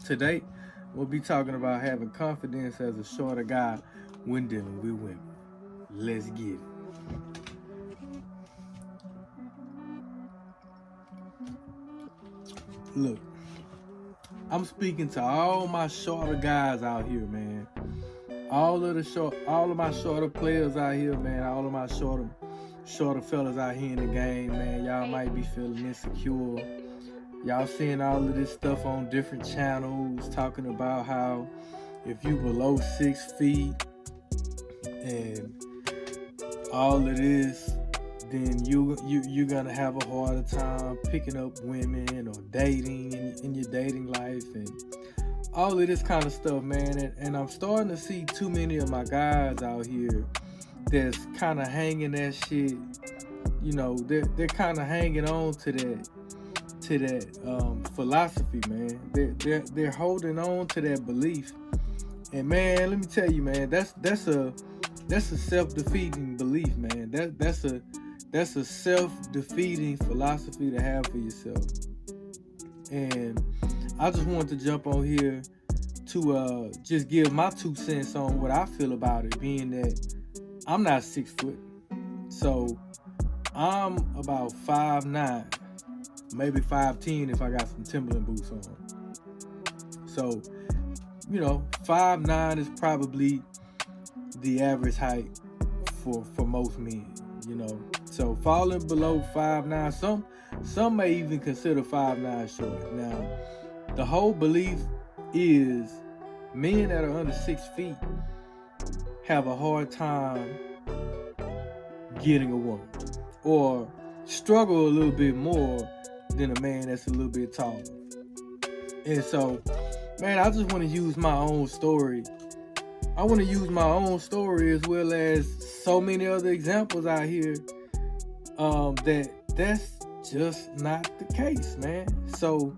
Today, we'll be talking about having confidence as a shorter guy when dealing with women. Let's get it. Look, I'm speaking to all my shorter guys out here, man. All of my shorter players out here, man. All of my shorter fellas out here in the game, man. Y'all might be feeling insecure. Y'all seeing all of this stuff on different channels talking about how if you below 6 feet and all of this, then you're gonna have a harder time picking up women or dating in your dating life and all of this kind of stuff, man. And I'm starting to see too many of my guys out here that's kind of hanging that shit. They're kind of hanging on to that philosophy, man. They're holding on to that belief, and man, let me tell you, man, that's a self-defeating belief, man. That's a self-defeating philosophy to have for yourself. And I just wanted to jump on here to just give my 2 cents on what I feel about it, being that I'm not 6 foot, so I'm about 5'9", maybe 5'10" if I got some Timberland boots on. So 5'9" is probably the average height for most men. So falling below 5'9", some may even consider 5'9" short. Now, the whole belief is men that are under 6 feet have a hard time getting a woman, or struggle a little bit more than a man that's a little bit taller. And so, man, I just want to use my own story. I want to use my own story as well as so many other examples out here that's just not the case, man. So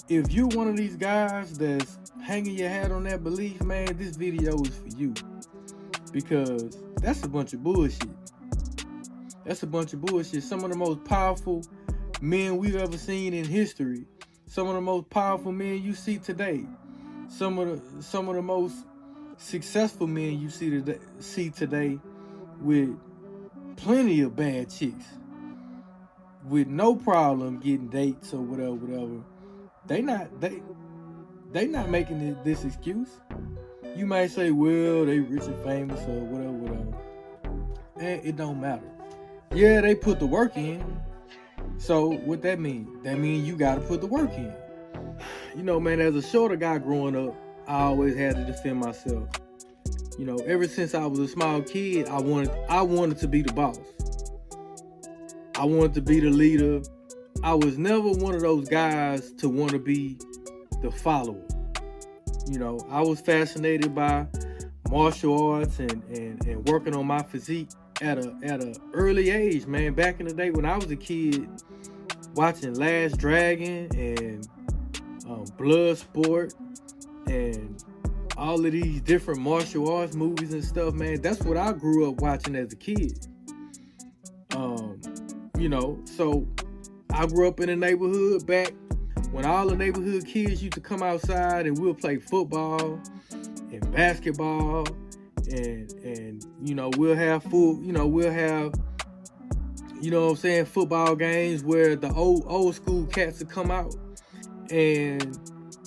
if you're one of these guys that's hanging your hat on that belief, man, this video is for you, because that's a bunch of bullshit. That's a bunch of bullshit. Some of the most powerful men we've ever seen in history. Some of the most powerful men you see today. Some of the most successful men you see today with plenty of bad chicks, with no problem getting dates or whatever. They not making this excuse. You might say, well, they rich and famous or whatever. And it don't matter. Yeah, they put the work in. So what that mean? That mean you gotta put the work in. Man, as a shorter guy growing up, I always had to defend myself. Ever since I was a small kid, I wanted to be the boss. I wanted to be the leader. I was never one of those guys to want to be the follower. I was fascinated by martial arts and working on my physique at a early age, man. Back in the day when I was a kid, watching Last Dragon and Bloodsport and all of these different martial arts movies and stuff, man. That's what I grew up watching as a kid. So I grew up in a neighborhood back when all the neighborhood kids used to come outside and we'll play football and basketball and we'll have football games where the old school cats would come out and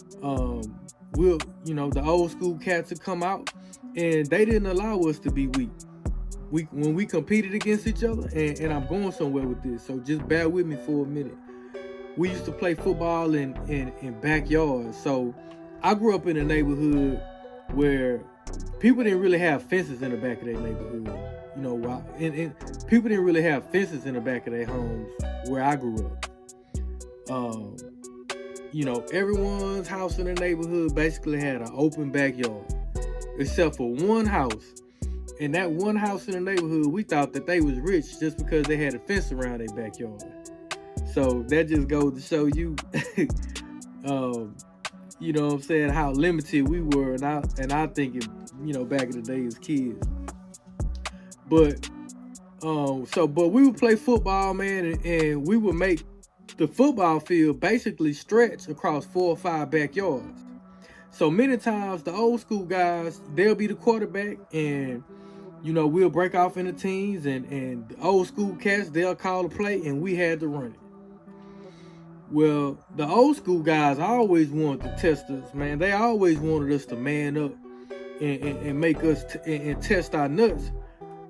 the old school cats would come out and they didn't allow us to be weak. When we competed against each other, and I'm going somewhere with this, so just bear with me for a minute. We used to play football in backyards. So I grew up in a neighborhood where people didn't really have fences in the back of their neighborhood. And people didn't really have fences in the back of their homes where I grew up. Everyone's house in the neighborhood basically had an open backyard, except for one house. And that one house in the neighborhood, we thought that they was rich just because they had a fence around their backyard. So that just goes to show you, how limited we were. And I think it, back in the day as kids. But we would play football, man, and we would make the football field basically stretched across 4 or 5 backyards. So many times the old school guys, they'll be the quarterback, and we'll break off into teams, and the old school cats, they'll call the play, and we had to run it. Well, the old school guys always wanted to test us, man. They always wanted us to man up and make us and test our nuts.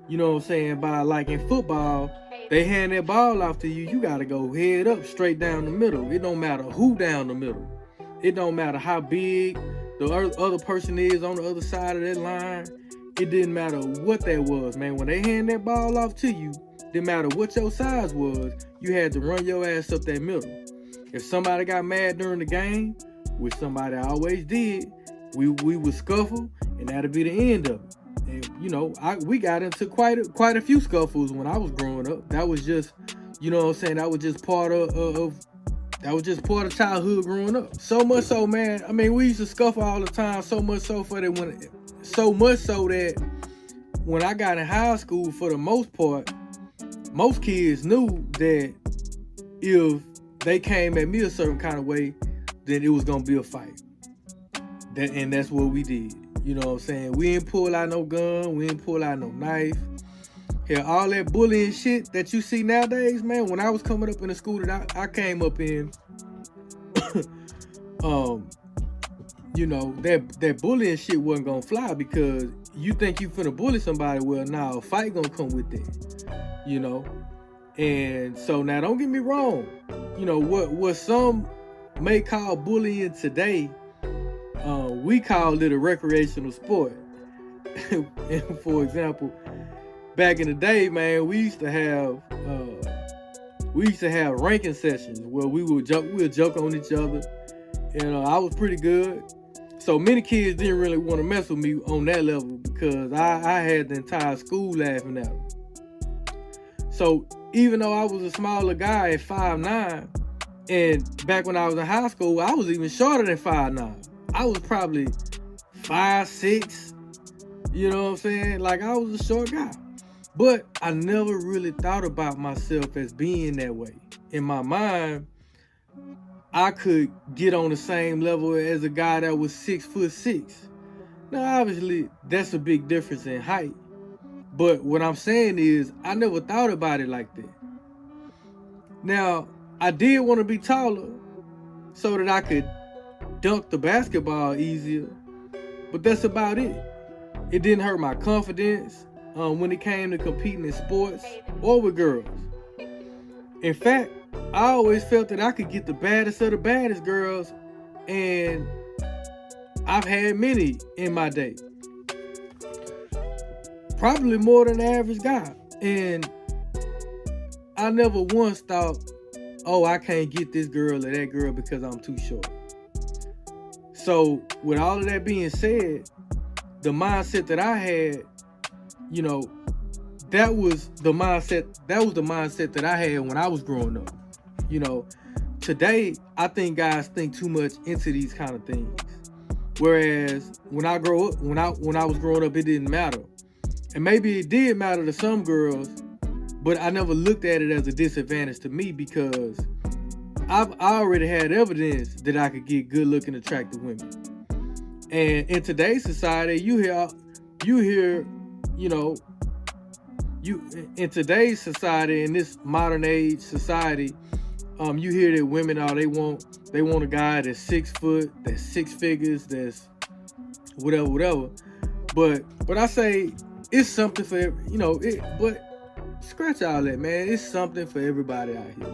You know what I'm saying? By, like, in football, they hand that ball off to you. You got to go head up, straight down the middle. It don't matter who down the middle. It don't matter how big the other person is on the other side of that line. It didn't matter what that was, man. When they hand that ball off to you, didn't matter what your size was, you had to run your ass up that middle. If somebody got mad during the game, which somebody always did, we would scuffle, and that'd be the end of it. And we got into quite a few scuffles when I was growing up. That was just, that was just part of childhood growing up. So much so, man. I mean, we used to scuffle all the time. So much so that when I got in high school, for the most part, most kids knew that if they came at me a certain kind of way, then it was gonna be a fight. And that's what we did. You know what I'm saying? We didn't pull out no gun. We didn't pull out no knife. Hell, all that bullying shit that you see nowadays, man, when I was coming up in the school that I came up in, that bullying shit wasn't gonna fly, because you think you finna bully somebody, well, now a fight gonna come with that, And so now, don't get me wrong, what some may call bullying today, we call it a recreational sport. And for example, back in the day, man, we used to have ranking sessions where we'd joke on each other, and I was pretty good. So many kids didn't really want to mess with me on that level, because I had the entire school laughing at them. So even though I was a smaller guy at 5'9", and back when I was in high school, I was even shorter than 5'9". I was probably 5'6". You know what I'm saying? Like, I was a short guy. But I never really thought about myself as being that way. In my mind, I could get on the same level as a guy that was 6'6". Now, obviously, that's a big difference in height. But what I'm saying is, I never thought about it like that. Now, I did want to be taller so that I could dunk the basketball easier, but that's about it. It didn't hurt my confidence when it came to competing in sports or with girls. In fact, I always felt that I could get the baddest of the baddest girls, and I've had many in my day. Probably more than the average guy. And I never once thought, oh, I can't get this girl or that girl because I'm too short. So with all of that being said, the mindset that I had, that was the mindset that I had when I was growing up. Today, I think guys think too much into these kind of things. Whereas when I was growing up, it didn't matter. And maybe it did matter to some girls, but I never looked at it as a disadvantage to me, because I already had evidence that I could get good-looking, attractive women. And in today's society, in today's society, in this modern age society, you hear that women, they want a guy that's 6 foot, that's 6 figures, that's whatever. But I say it's something for but scratch all that, man. It's something for everybody out here,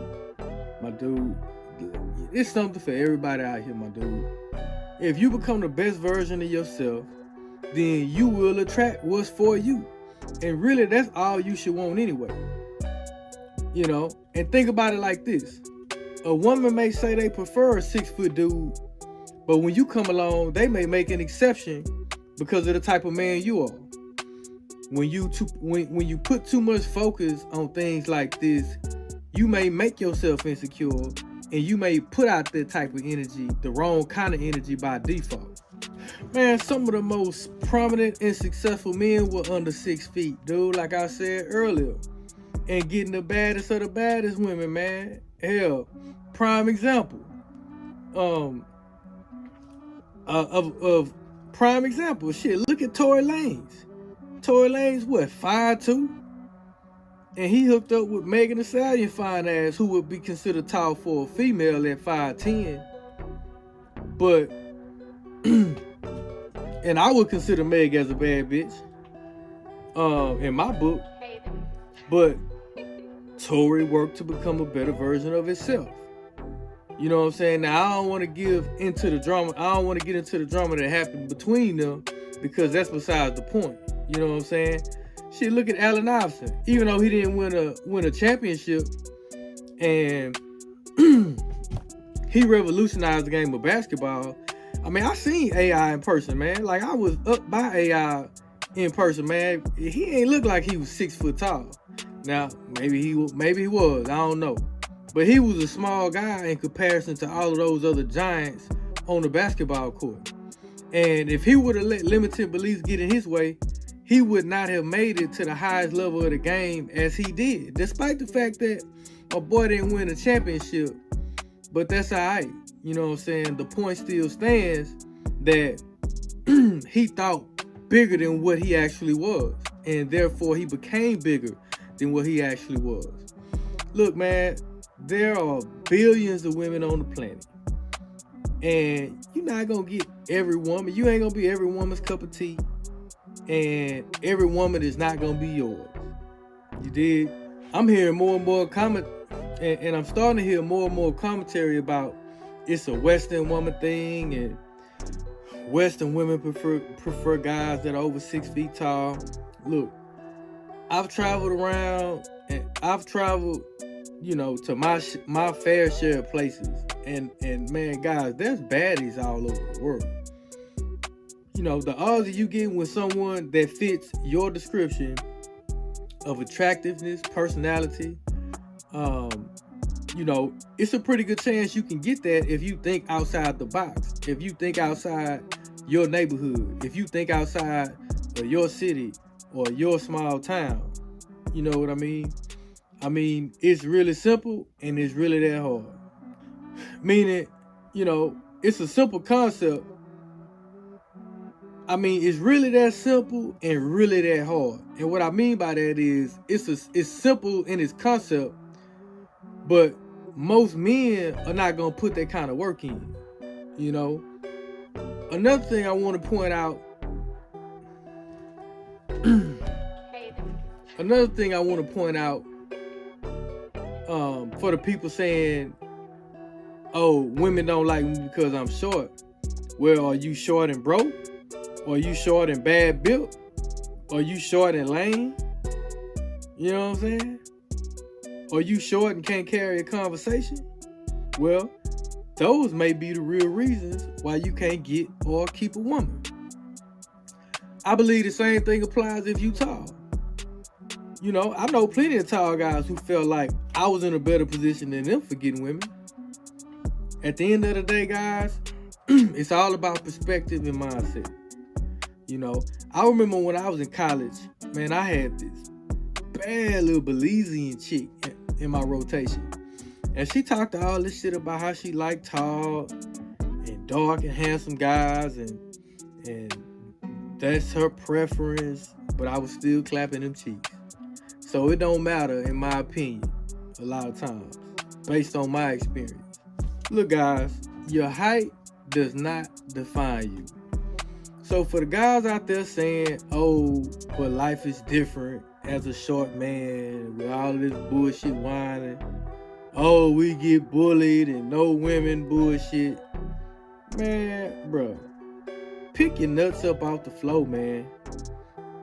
my dude. It's something for everybody out here, my dude. If you become the best version of yourself, then you will attract what's for you. And really, that's all you should want anyway. And think about it like this. A woman may say they prefer a 6 foot dude, but when you come along, they may make an exception because of the type of man you are. When you put too much focus on things like this, you may make yourself insecure, and you may put out that type of energy, the wrong kind of energy by default. Man, some of the most prominent and successful men were under 6 feet, dude, like I said earlier. And getting the baddest of the baddest women, man. Hell, prime example. Of prime example. Shit, look at Tory Lanez. Tory Lanez, what, 5'2"? And he hooked up with Megan Thee Stallion fine ass, who would be considered tall for a female at 5'10". But, and I would consider Meg as a bad bitch, in my book. But Tory worked to become a better version of himself. You know what I'm saying? Now, I don't want to get into the drama that happened between them, because that's besides the point. You know what I'm saying? Shit, look at Allen Iverson. Even though he didn't win a championship, and he revolutionized the game of basketball. I mean, I seen AI in person, man. Like, I was up by AI in person, man. He ain't look like he was 6 foot tall. Now, maybe he was. I don't know. But he was a small guy in comparison to all of those other giants on the basketball court. And if he would have let limited beliefs get in his way, he would not have made it to the highest level of the game as he did. Despite the fact that a boy didn't win a championship, but that's all right. You know what I'm saying? The point still stands that he thought bigger than what he actually was. And therefore, he became bigger than what he actually was. Look, man, there are billions of women on the planet. And you're not going to get every woman. You ain't going to be every woman's cup of tea. And every woman is not going to be yours. You did? I'm hearing more and more and I'm starting to hear more and more commentary about it's a Western woman thing, and Western women prefer guys that are over 6 feet tall. Look, I've traveled around, and I've traveled, you know, to my fair share of places. And man, guys, there's baddies all over the world. You know, the odds of you getting with someone that fits your description of attractiveness, personality, you know, it's a pretty good chance you can get that if you think outside the box. If you think outside your neighborhood. If you think outside of your city or your small town. You know what I mean? I mean, it's really simple and it's really that hard. Meaning, you know, it's a simple concept. I mean, it's really that simple and really that hard. And what I mean by that is it's simple in its concept, but most men are not going to put that kind of work in, you know. Another thing I want to point out, for the people saying, oh, women don't like me because I'm short. Well, are you short and broke? Or are you short and bad built? Or are you short and lame? You know what I'm saying? Or you short and can't carry a conversation? Well, those may be the real reasons why you can't get or keep a woman. I believe the same thing applies if you tall. You know, I know plenty of tall guys who felt like I was in a better position than them for getting women. At the end of the day, guys, it's all about perspective and mindset. You know, I remember when I was in college, man, I had this bad little Belizean chick in my rotation. And she talked all this shit about how she liked tall and dark and handsome guys, and that's her preference, but I was still clapping them cheeks. So it don't matter, in my opinion, a lot of times, based on my experience. Look, guys, your height does not define you. So for the guys out there saying, oh, but life is different as a short man with all this bullshit whining, oh, we get bullied and no women bullshit, man, bro, pick your nuts up off the floor, man.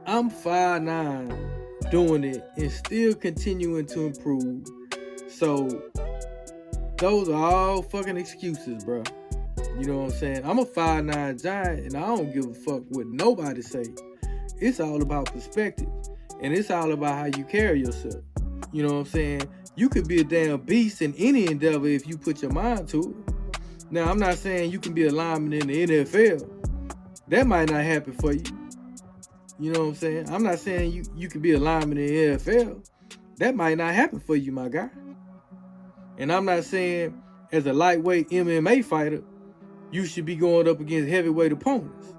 I'm 5'9", doing it and still continuing to improve. So those are all fucking excuses, bro. You know what I'm saying? I'm a 5'9" giant and I don't give a fuck what nobody say. It's all about perspective. And it's all about how you carry yourself. You know what I'm saying? You could be a damn beast in any endeavor if you put your mind to it. Now, I'm not saying you can be a lineman in the NFL. That might not happen for you. You know what I'm saying? I'm not saying you can be a lineman in the NFL. That might not happen for you, my guy. And I'm not saying as a lightweight MMA fighter, you should be going up against heavyweight opponents.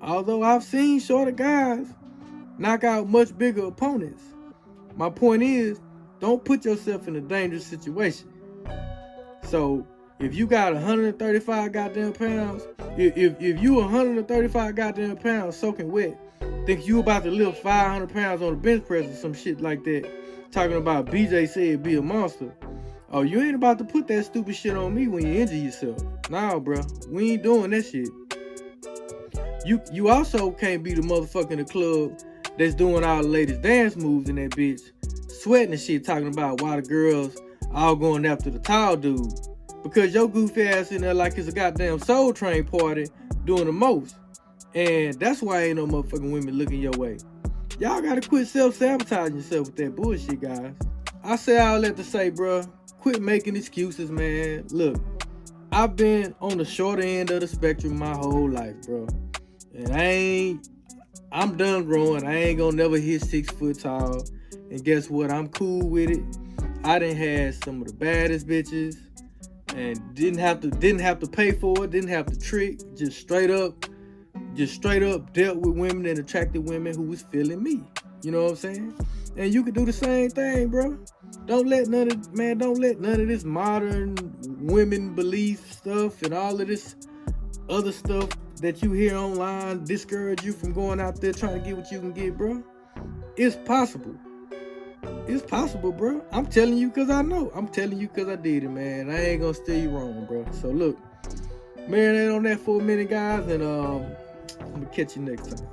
Although I've seen shorter guys knock out much bigger opponents. My point is, don't put yourself in a dangerous situation. So if you got 135 goddamn pounds, if you 135 goddamn pounds soaking wet, think you about to lift 500 pounds on the bench press or some shit like that, talking about BJ said be a monster. Oh, you ain't about to put that stupid shit on me when you injure yourself. Nah, bro, we ain't doing that shit. You also can't be the motherfucker in the club that's doing all the latest dance moves in that bitch, sweating and shit, talking about why the girls all going after the tall dude. Because your goofy ass in there like it's a goddamn Soul Train party doing the most. And that's why ain't no motherfucking women looking your way. Y'all gotta quit self-sabotaging yourself with that bullshit, guys. I say all that to say, bro, quit making excuses, man. Look, I've been on the shorter end of the spectrum my whole life, bro. And I'm done growing. I ain't gonna never hit 6 foot tall. And guess what? I'm cool with it. I done had some of the baddest bitches and didn't have to pay for it, didn't have to trick, just straight up dealt with women and attracted women who was feeling me. You know what I'm saying? And you can do the same thing, bro. Don't let none of this modern women belief stuff and all of this other stuff that you hear online discourage you from going out there trying to get what you can get, bro. It's possible. It's possible, bro. I'm telling you because I know. I'm telling you because I did it, man. I ain't gonna steer you wrong, bro. So look, marinate on that for a minute, guys, and I'm gonna catch you next time.